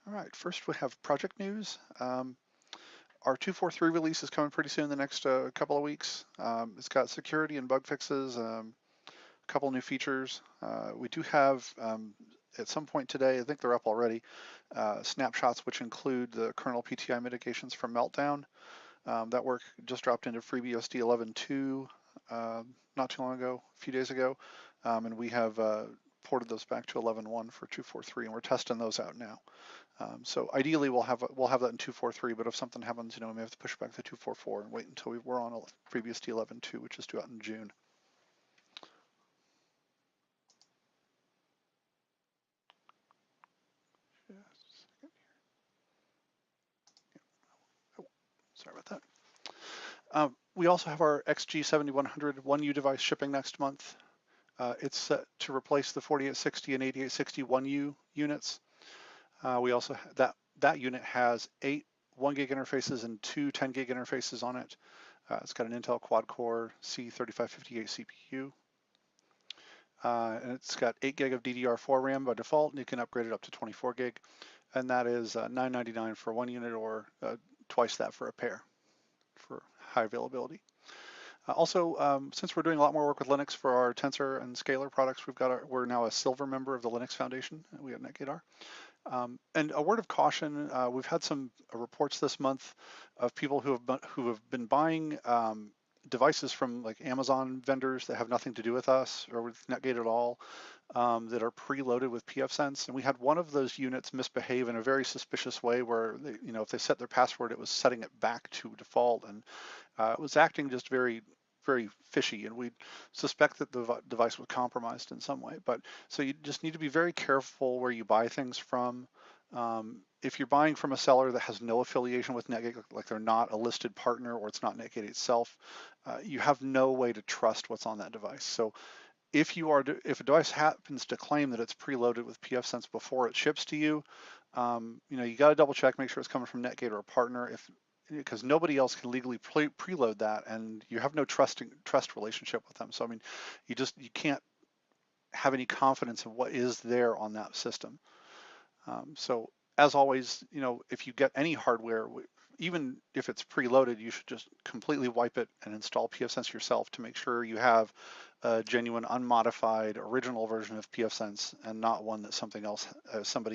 All right, first we have project news. Our 2.4.3 release is coming pretty soon in the next couple of weeks. It's got security and bug fixes, a couple new features. We do have, at some point today, I think they're up already, snapshots which include the kernel PTI mitigations from Meltdown. That work just dropped into FreeBSD 11.2 not too long ago, a few days ago, and we have ported those back to 11.1 for 2.4.3, and we're testing those out now. So ideally, we'll have that in 2.4.3, but if something happens, we may have to push back to 2.4.4 and wait until we're on FreeBSD 11.2, which is due out in June. Oh, sorry about that. We also have our XG7100 1U device shipping next month. It's set to replace the 4860 and 8860 1U units. We also that unit has 8 1 gig interfaces and 2 10 gig interfaces on it. It's got an Intel quad-core C3558 CPU. And it's got 8 gig of DDR4 RAM by default, and you can upgrade it up to 24 gig. And that is $9.99 for one unit, or twice that for a pair for high availability. Also, since we're doing a lot more work with Linux for our Tensor and Scalar products, we're now a silver member of the Linux Foundation. We at Netgate are. And a word of caution: we've had some reports this month of people who have been buying devices from like Amazon vendors that have nothing to do with us or with Netgate at all, that are preloaded with pfSense. And we had one of those units misbehave in a very suspicious way, where if they set their password, it was setting it back to default, and it was acting just very fishy, and we suspect that the device was compromised in some way. But so you just need to be very careful where you buy things from. If you're buying from a seller that has no affiliation with Netgate, like they're not a listed partner or it's not Netgate itself, you have no way to trust what's on that device. So if a device happens to claim that it's preloaded with pfSense before it ships to you, you got to double check, make sure it's coming from Netgate or a partner, because nobody else can legally preload that, and you have no trust relationship with them. So I mean, you can't have any confidence of what is there on that system. So as always, if you get any hardware, even if it's preloaded, you should just completely wipe it and install pfSense yourself to make sure you have a genuine, unmodified, original version of pfSense, and not one that somebody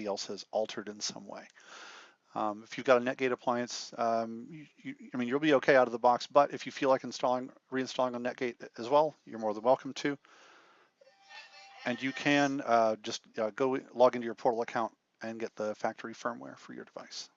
else has altered in some way. If you've got a Netgate appliance, you'll be okay out of the box. But if you feel like reinstalling on Netgate as well, you're more than welcome to. And you can just go log into your portal account and get the factory firmware for your device.